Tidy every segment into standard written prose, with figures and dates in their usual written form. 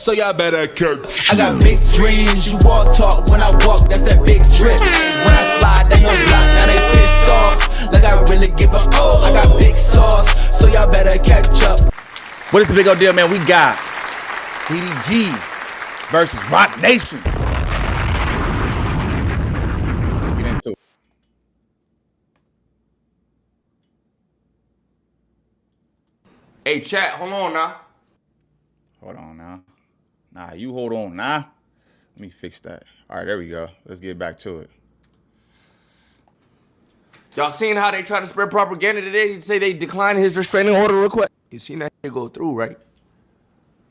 so y'all better cook. I got big dreams, you walk talk, when I walk, that's that big drip. When I slide down your block, now they pissed off, like I really give a oh. I got big sauce, so y'all better catch up. What is the big old deal, man? We got DDG versus Roc Nation. Let's get into it. Hey, chat, hold on now. Hold on now. Nah, you hold on now. Let me fix that. All right, there we go. Let's get back to it. Y'all seen how they try to spread propaganda today? Say they declined his restraining order request. You seen that shit go through, right?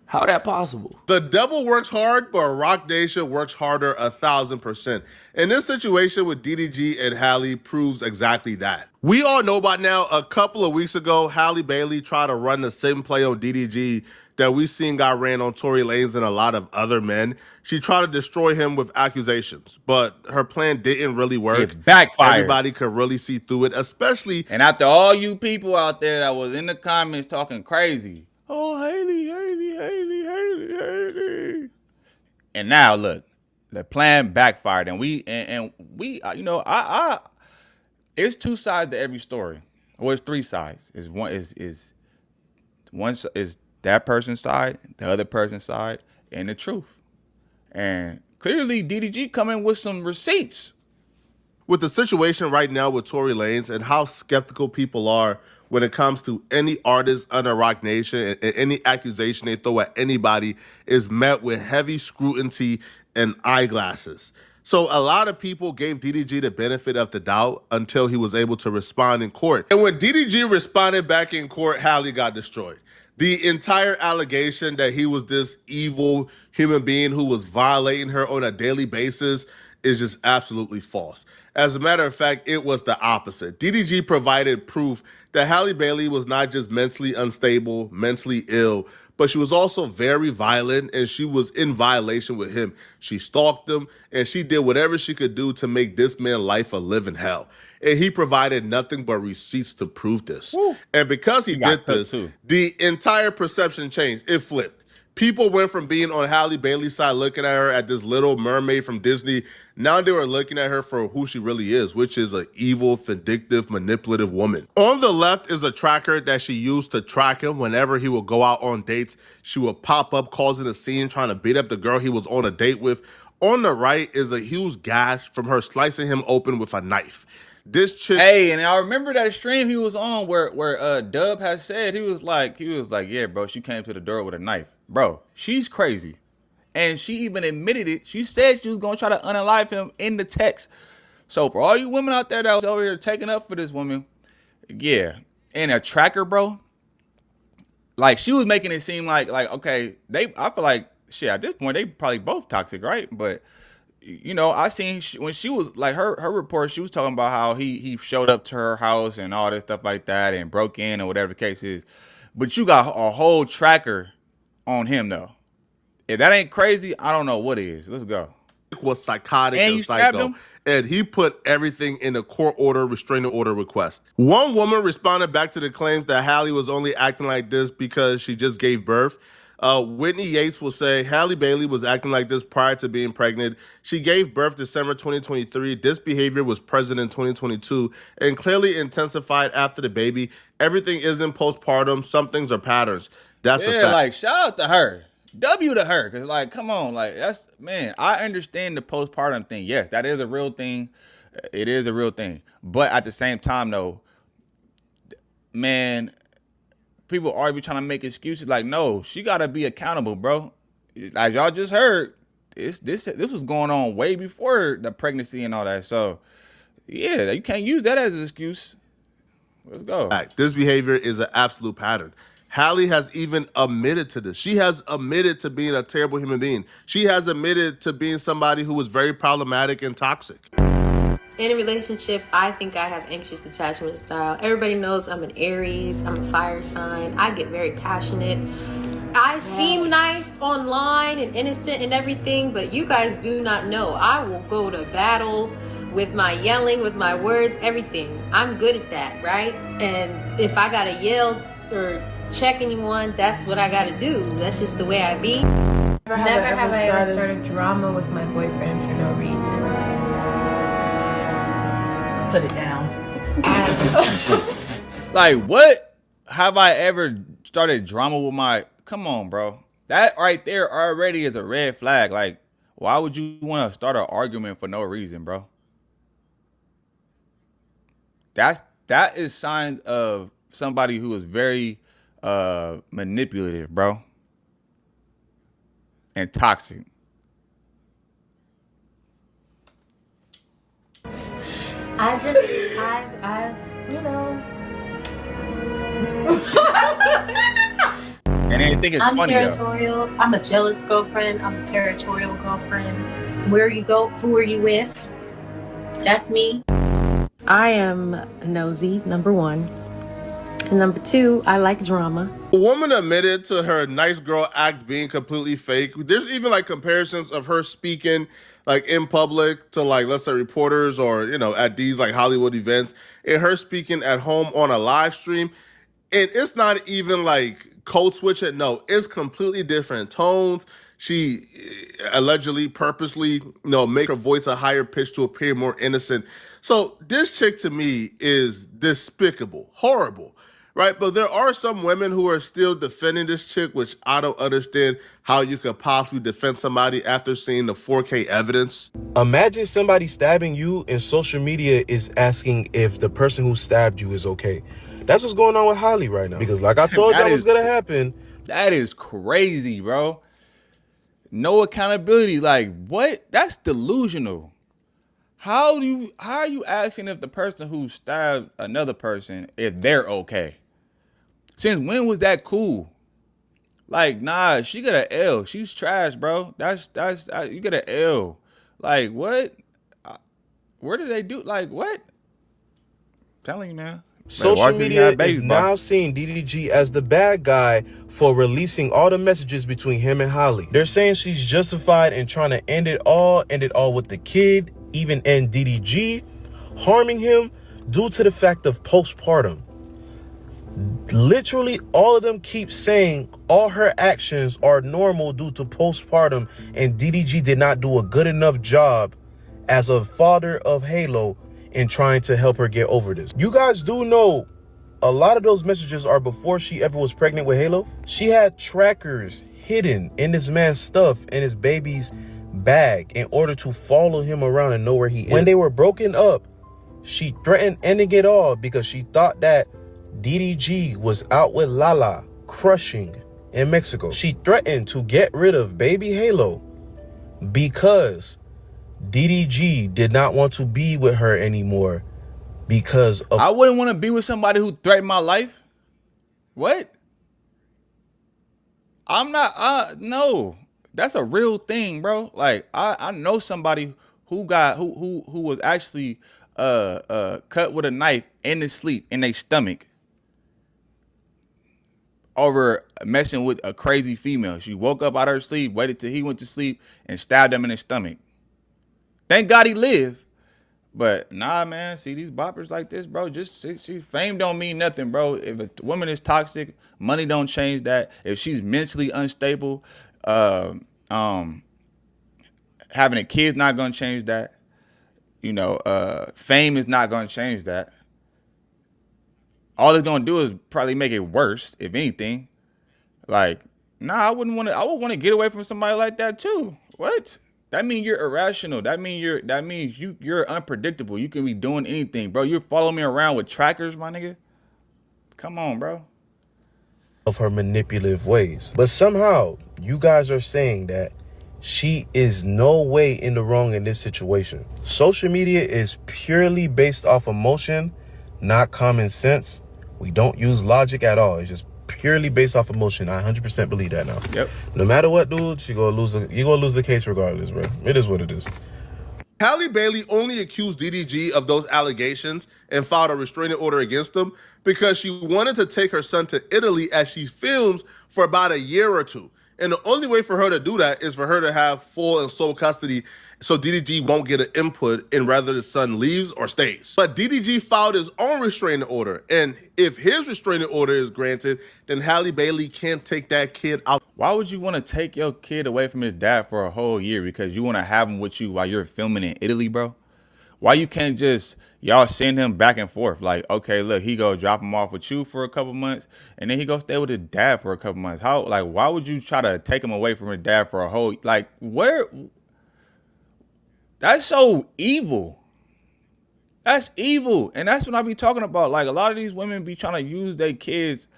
How that possible? The devil works hard, but Roc Nation works harder 1,000%. And this situation with DDG and Halle proves exactly that. We all know by now, a couple of weeks ago, Halle Bailey tried to run the same play on DDG that we seen got ran on Tory Lanez and a lot of other men. She tried to destroy him with accusations, but her plan didn't really work. It backfired. Everybody could really see through it, especially... And after all you people out there that was in the comments talking crazy, oh, Halle. And now look, the plan backfired, and we, you know, it's two sides to every story, or it's three sides. Is one is that person's side, the other person's side, and the truth. And clearly, DDG coming with some receipts. With the situation right now with Tory Lanez and how skeptical people are when it comes to any artist under Roc Nation, and any accusation they throw at anybody is met with heavy scrutiny and eyeglasses. So a lot of people gave DDG the benefit of the doubt until he was able to respond in court. And when DDG responded back in court, Halle got destroyed. The entire allegation that he was this evil human being who was violating her on a daily basis is just absolutely false. As a matter of fact, it was the opposite. DDG provided proof that Halle Bailey was not just mentally unstable, mentally ill, but she was also very violent, and she was in violation with him. She stalked him, and she did whatever she could do to make this man's life a living hell. And he provided nothing but receipts to prove this. Woo. And because he did this, the entire perception changed. It flipped. People went from being on Halle Bailey's side, looking at her at this little mermaid from Disney. Now they were looking at her for who she really is, which is an evil, vindictive, manipulative woman. On the left is a tracker that she used to track him whenever he would go out on dates. She would pop up, causing a scene, trying to beat up the girl he was on a date with. On the right is a huge gash from her slicing him open with a knife. This chick. Hey, and I remember that stream he was on where Dub has said he was like, yeah, bro, she came to the door with a knife. Bro, she's crazy. And she even admitted it. She said she was going to try to unalive him in the text. So for all you women out there that was over here taking up for this woman, yeah. And a tracker, bro, like she was making it seem like okay, I feel like, shit, at this point, they probably both toxic, right? But, you know, I seen when she was, like, her report, she was talking about how he showed up to her house and all this stuff like that and broke in or whatever the case is. But you got a whole tracker on him, though. If that ain't crazy, I don't know what is. Let's go. Was psychotic and psycho, and he put everything in a court order, restraining order request. One woman responded back to the claims that Halle was only acting like this because she just gave birth. Whitney Yates will say Halle Bailey was acting like this prior to being pregnant. She gave birth December 2023. This behavior was present in 2022 and clearly intensified after the baby. Everything isn't postpartum. Some things are patterns. That's a fact. Like, shout out to her. W to her. Because, like, come on. Like, that's, man, I understand the postpartum thing. Yes, that is a real thing. It is a real thing. But at the same time, though, man, people always be trying to make excuses. Like, no, she got to be accountable, bro. As y'all just heard, this was going on way before the pregnancy and all that. So, yeah, you can't use that as an excuse. Let's go. This behavior is an absolute pattern. Halle has even admitted to this. She has admitted to being a terrible human being. She has admitted to being somebody who was very problematic and toxic. In a relationship, I think I have anxious attachment style. Everybody knows I'm an Aries, I'm a fire sign. I get very passionate. I seem nice online and innocent and everything, but you guys do not know. I will go to battle with my yelling, with my words, everything. I'm good at that, right? And if I gotta yell or check anyone, that's what I gotta do. That's just the way I be. Never have I ever started drama with my boyfriend for no reason. Put it down. Like, what have I ever started drama with my... Come on, bro. That right there already is a red flag. Like, why would you want to start an argument for no reason, bro? That is signs of somebody who is very manipulative, bro. And toxic. I've, you know. And I think it's I'm funny, territorial. though. I'm a jealous girlfriend. I'm a territorial girlfriend. Where you go, who are you with? That's me. I am nosy, number one. And number two, I like drama. A woman admitted to her nice girl act being completely fake. There's even like comparisons of her speaking like in public to like, let's say, reporters or, you know, at these like Hollywood events, and her speaking at home on a live stream. And it's not even like code switching. No, it's completely different tones. She allegedly purposely, make her voice a higher pitch to appear more innocent. So this chick to me is despicable, horrible, right? But there are some women who are still defending this chick, which I don't understand how you could possibly defend somebody after seeing the 4K evidence. Imagine somebody stabbing you and social media is asking if the person who stabbed you is okay. That's what's going on with Holly right now. Because like I told y'all was gonna happen. That is crazy, bro. No accountability. Like, what? That's delusional. How are you asking if the person who stabbed another person, if they're okay? Since when was that cool? Like, nah, she got an L. She's trash, bro. That's you get an L. Like, what? Where did they do? Like, what? I'm telling you, man. Social media is now seeing DDG as the bad guy for releasing all the messages between him and Holly. They're saying she's justified in trying to end it all with the kid, even end DDG, harming him due to the fact of postpartum. Literally, all of them keep saying all her actions are normal due to postpartum, and DDG did not do a good enough job as a father of Halo in trying to help her get over this. You guys do know a lot of those messages are before she ever was pregnant with Halo. She had trackers hidden in this man's stuff in his baby's bag in order to follow him around and know where he is. When they were broken up, she threatened ending it all because she thought that DDG was out with Lala crushing in Mexico. She threatened to get rid of baby Halo because DDG did not want to be with her anymore because of... I wouldn't want to be with somebody who threatened my life. What? I'm not, no. That's a real thing, bro. Like, I know somebody who was actually cut with a knife in his sleep, in their stomach, over messing with a crazy female. She woke up out of her sleep, waited till he went to sleep, and stabbed him in his stomach. Thank God he lived. But nah, man, see these boppers like this, bro, she fame don't mean nothing, bro. If a woman is toxic, money don't change that. If she's mentally unstable, having a kid's not gonna change that. Fame is not gonna change that. All it's gonna do is probably make it worse, if anything. Like, nah, I would want to get away from somebody like that too. What? That means you're irrational. That means you're unpredictable. You can be doing anything, bro. You're following me around with trackers, my nigga. Come on, bro. Of her manipulative ways. But somehow you guys are saying that she is no way in the wrong in this situation. Social media is purely based off emotion, not common sense. We don't use logic at all. It's just purely based off emotion. I 100% believe that now. Yep. No matter what, dude, you're gonna lose the case regardless, bro. It is what it is. Halle Bailey only accused DDG of those allegations and filed a restraining order against him because she wanted to take her son to Italy as she films for about a year or two. And the only way for her to do that is for her to have full and sole custody so DDG won't get an input in whether the son leaves or stays. But DDG filed his own restraining order. And if his restraining order is granted, then Halle Bailey can't take that kid out. Why would you want to take your kid away from his dad for a whole year because you want to have him with you while you're filming in Italy, bro? Why you can't just y'all send him back and forth? Like, okay, look, he go drop him off with you for a couple months, and then he go stay with his dad for a couple months. How, like, why would you try to take him away from his dad for a whole, like, where? That's so evil. That's evil, and that's what I be talking about. Like, a lot of these women be trying to use their kids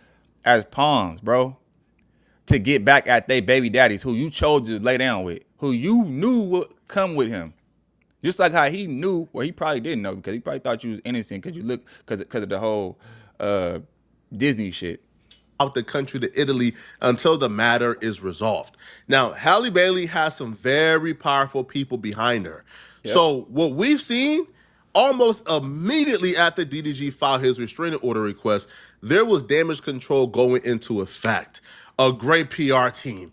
as pawns, bro, to get back at their baby daddies who you chose to lay down with, who you knew would come with him. Just like how he knew, well, he probably didn't know because he probably thought you was innocent because you look because of the whole Disney shit. Out the country to Italy until the matter is resolved. Now, Halle Bailey has some very powerful people behind her. Yep. So what we've seen, almost immediately after DDG filed his restraining order request, there was damage control going into effect. A great PR team,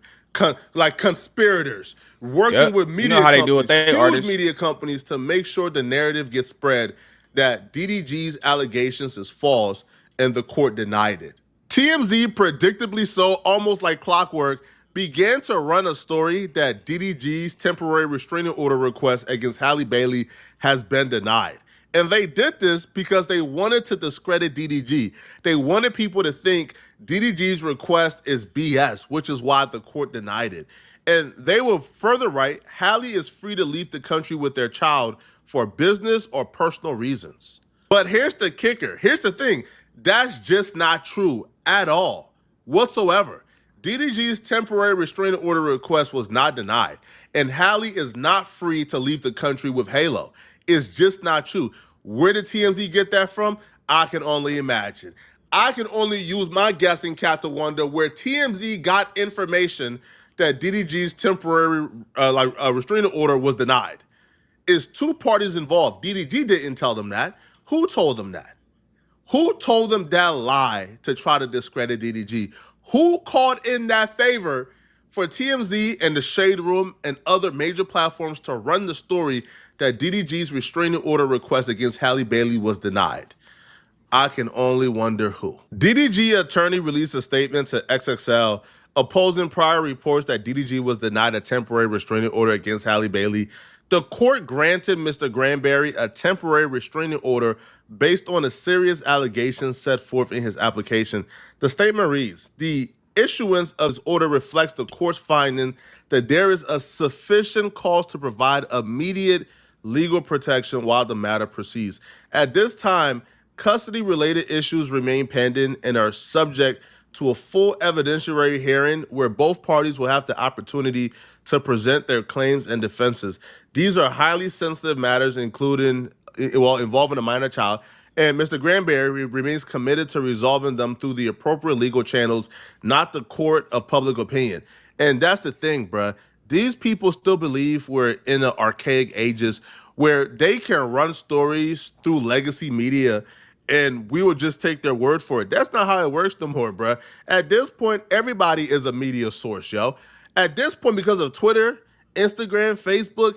like conspirators, working with media how they companies, do with their huge artists. media companies to make sure the narrative gets spread that DDG's allegations is false, and the court denied it. TMZ, predictably so, almost like clockwork, began to run a story that DDG's temporary restraining order request against Halle Bailey has been denied. And they did this because they wanted to discredit DDG. They wanted people to think DDG's request is BS, which is why the court denied it. And they will further write, Halle is free to leave the country with their child for business or personal reasons. But here's the kicker. Here's the thing. That's just not true at all, whatsoever. DDG's temporary restraining order request was not denied, and Halle is not free to leave the country with Halo. It's just not true. Where did TMZ get that from? I can only imagine. I can only use my guessing cap to wonder where TMZ got information that DDG's temporary restraining order was denied. It's two parties involved. DDG didn't tell them that. Who told them that? Who told them that lie to try to discredit DDG? Who called in that favor for TMZ and the Shade Room and other major platforms to run the story that DDG's restraining order request against Halle Bailey was denied? I can only wonder who. DDG attorney released a statement to XXL opposing prior reports that DDG was denied a temporary restraining order against Halle Bailey. The court granted Mr. Granberry a temporary restraining order based on the serious allegations set forth in his application. The statement reads, the issuance of this order reflects the court's finding that there is a sufficient cause to provide immediate legal protection while the matter proceeds. At this time, custody-related issues remain pending and are subject to a full evidentiary hearing where both parties will have the opportunity to present their claims and defenses. These are highly sensitive matters, involving a minor child, and Mr. Granberry remains committed to resolving them through the appropriate legal channels, not the court of public opinion. And that's the thing, bruh. These people still believe we're in the archaic ages where they can run stories through legacy media and we will just take their word for it. That's not how it works no more, bruh. At this point, everybody is a media source, yo. At this point, because of Twitter, Instagram, Facebook,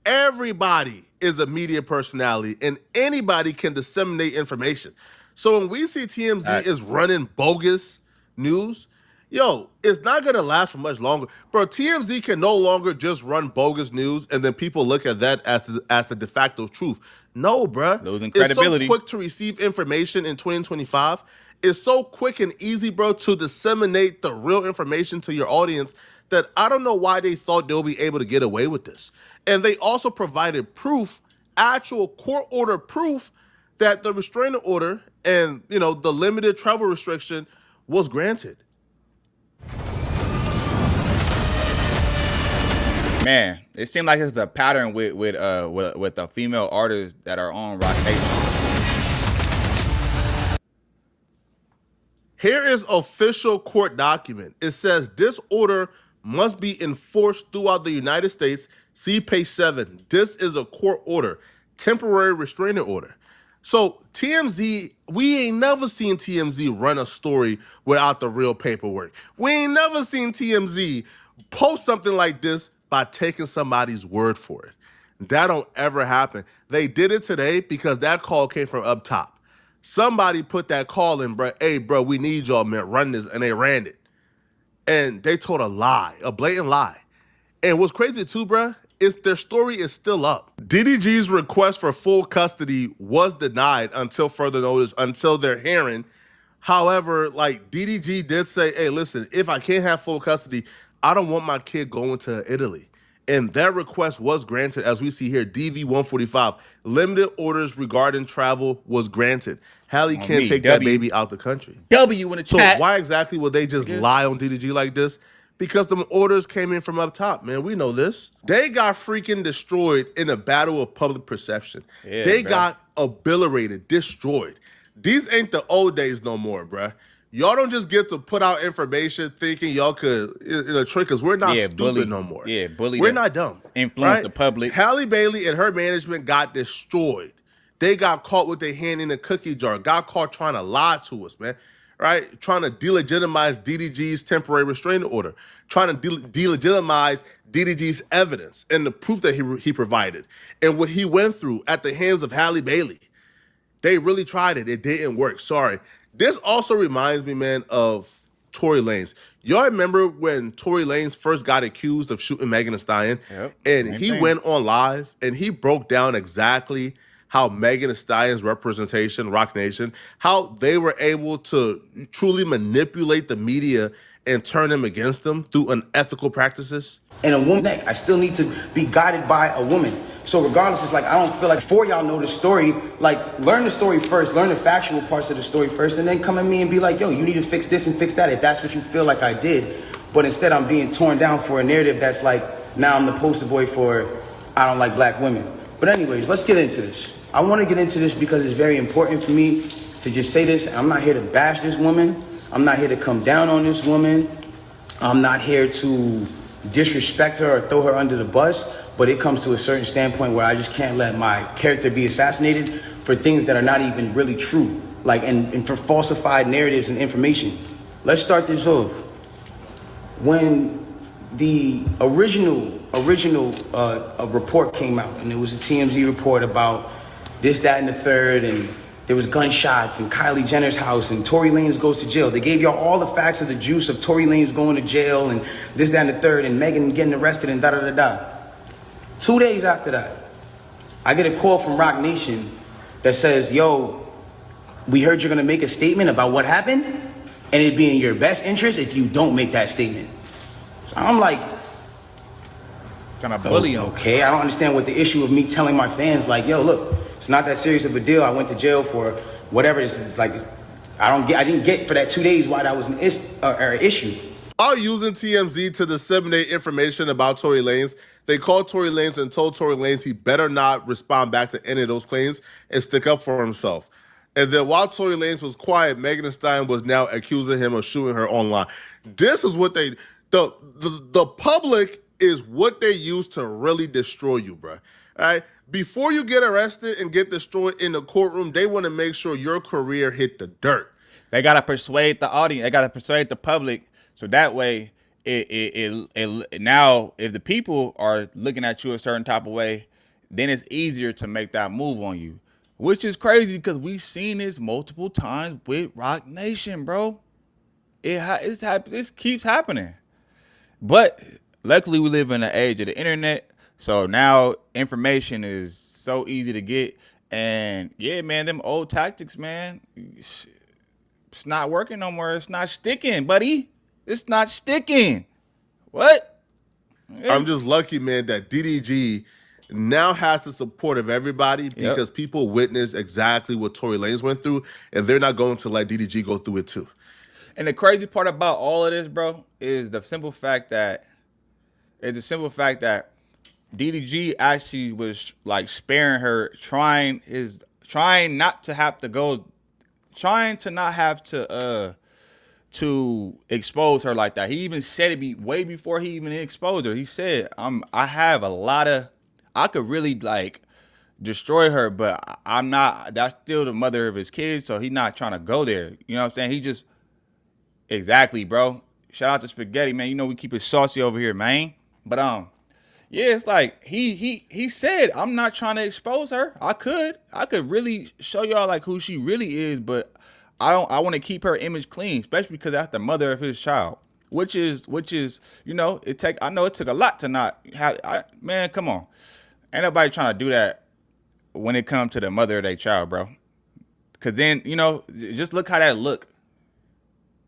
everybody is a media personality and anybody can disseminate information. So when we see TMZ is running bogus news, yo, it's not going to last for much longer. Bro, TMZ can no longer just run bogus news and then people look at that as the de facto truth. No, bruh. Losing credibility. It's so quick to receive information in 2025. It's so quick and easy, bro, to disseminate the real information to your audience that I don't know why they thought they'll be able to get away with this. And they also provided proof, actual court order proof, that the restraining order and, the limited travel restriction was granted. Man, it seems like it's a pattern with the female artists that are on Rock Nation. Here is official court document. It says this order must be enforced throughout the United States. See page 7. This is a court order, temporary restraining order. So TMZ, we ain't never seen TMZ run a story without the real paperwork. We ain't never seen TMZ post something like this by taking somebody's word for it. That don't ever happen. They did it today because that call came from up top. Somebody put that call in, bro. Hey, bro, we need y'all, man. Run this. And they ran it. And they told a lie, a blatant lie. And what's crazy too, bruh, is their story is still up. DDG's request for full custody was denied until further notice, until their hearing. However, like DDG did say, hey, listen, if I can't have full custody, I don't want my kid going to Italy. And that request was granted, as we see here, DV 145. Limited orders regarding travel was granted. Hallie can't take that baby out the country. W in the chat. So why exactly would they just lie on DDG like this? Because the orders came in from up top, man. We know this. They got freaking destroyed in a battle of public perception. Yeah, they bro. got obliterated, destroyed. These ain't the old days no more, bruh. Y'all don't just get to put out information thinking y'all could trick us. We're not stupid no more. Yeah, bully. We're not dumb. Influence the public. Halle Bailey and her management got destroyed. They got caught with their hand in the cookie jar. Got caught trying to lie to us, man. Right? Trying to delegitimize DDG's temporary restraining order. Trying to delegitimize DDG's evidence and the proof that he provided. And what he went through at the hands of Halle Bailey. They really tried it. It didn't work. Sorry. This also reminds me, man, of Tory Lanez. Y'all remember when Tory Lanez first got accused of shooting Megan Thee Stallion? Yep. And he went on live and he broke down exactly how Megan Thee Stallion's representation, Rock Nation, how they were able to truly manipulate the media and turn them against them through unethical practices. And a woman, I still need to be guided by a woman. So regardless, it's like, I don't feel like before y'all know the story, like learn the story first, learn the factual parts of the story first, and then come at me and be like, yo, you need to fix this and fix that if that's what you feel like I did. But instead I'm being torn down for a narrative that's like, now I'm the poster boy for I don't like black women. But anyways, let's get into this. I want to get into this because it's very important for me to just say this. I'm not here to bash this woman. I'm not here to come down on this woman. I'm not here to disrespect her or throw her under the bus, but it comes to a certain standpoint where I just can't let my character be assassinated for things that are not even really true, like and for falsified narratives and information. Let's start this off. When the original report came out, and it was a TMZ report about this, that, and the third, and there was gunshots in Kylie Jenner's house, and Tory Lanez goes to jail. They gave y'all all the facts of the juice of Tory Lanez going to jail, and this, that, and the third, and Megan getting arrested, and da-da-da-da. 2 days after that, I get a call from Rock Nation that says, yo, we heard you're gonna make a statement about what happened, and it'd be in your best interest if you don't make that statement. So I'm like, Trying to bully him. okay, I don't understand what the issue of me telling my fans, like, yo, look, it's not that serious of a deal. I went to jail for whatever. It's like, I didn't get for that 2 days why that was an issue. While using TMZ to disseminate information about Tory Lanez, they called Tory Lanez and told Tory Lanez he better not respond back to any of those claims and stick up for himself. And then while Tory Lanez was quiet, Megan Thee Stallion was now accusing him of shooting her online. This is what the public is what they use to really destroy you, bro. All right? Before you get arrested and get destroyed in the courtroom, they want to make sure your career hit the dirt. They gotta persuade the audience. They gotta persuade the public, so that way, it now if the people are looking at you a certain type of way, then it's easier to make that move on you, which is crazy because we've seen this multiple times with Rock Nation, bro. This keeps happening, but luckily we live in the age of the internet. So now information is so easy to get. And yeah, man, them old tactics, man, it's not working no more. It's not sticking, buddy. It's not sticking. What? I'm just lucky, man, that DDG now has the support of everybody because people witnessed exactly what Tory Lanez went through, and they're not going to let DDG go through it too. And the crazy part about all of this, bro, is the simple fact that DDG actually was like sparing her, trying not to have to expose her like that. He even said it way before he even exposed her. He said, I could really like destroy her, but I'm not. That's still the mother of his kids, so he's not trying to go there. You know what I'm saying? He just exactly, bro. Shout out to Spaghetti, man. You know we keep it saucy over here, man. But yeah, it's like he said, I'm not trying to expose her. I could really show y'all like who she really is, but I want to keep her image clean, especially because that's the mother of his child. which is, you know, I know it took a lot to not have, man, come on. Ain't nobody trying to do that when it comes to the mother of their child, bro. Cause then, you know, just look how that look.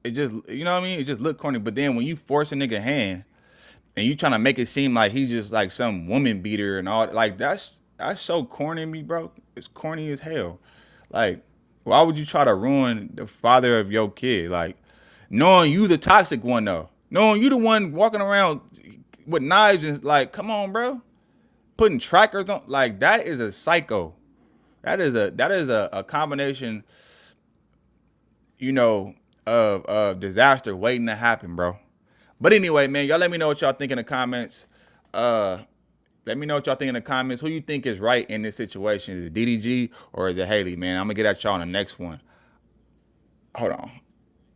It just, you know what I mean? It just look corny. But then when you force a nigga hand and you trying to make it seem like he's just like some woman beater and all, like that's so corny to me, bro. It's corny as hell. Like, why would you try to ruin the father of your kid? Like, knowing you the toxic one though, knowing you the one walking around with knives and like, come on, bro, putting trackers on, like that is a psycho. That is a combination, you know, of disaster waiting to happen, bro. But anyway, man, y'all let me know what y'all think in the comments. Let me know what y'all think in the comments. Who you think is right in this situation? Is it DDG or is it Haley, man? I'm going to get at y'all on the next one. Hold on.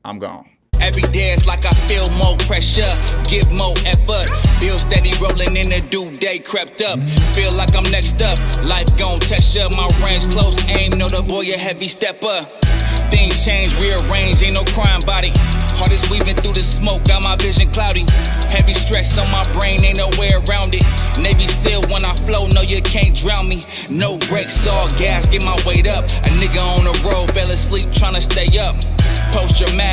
I'm gone. Every day it's like I feel more pressure, give more effort. Bill steady rolling in the due day crept up. Feel like I'm next up, life gon' test ya. My range close, aim, know the boy a heavy stepper. Things change, rearrange, ain't no crime body. Heart is weaving through the smoke, got my vision cloudy. Heavy stress on my brain, ain't no way around it. Navy SEAL when I flow, no you can't drown me. No brakes, all gas, get my weight up. A nigga on the road, fell asleep tryna stay up. Post your mad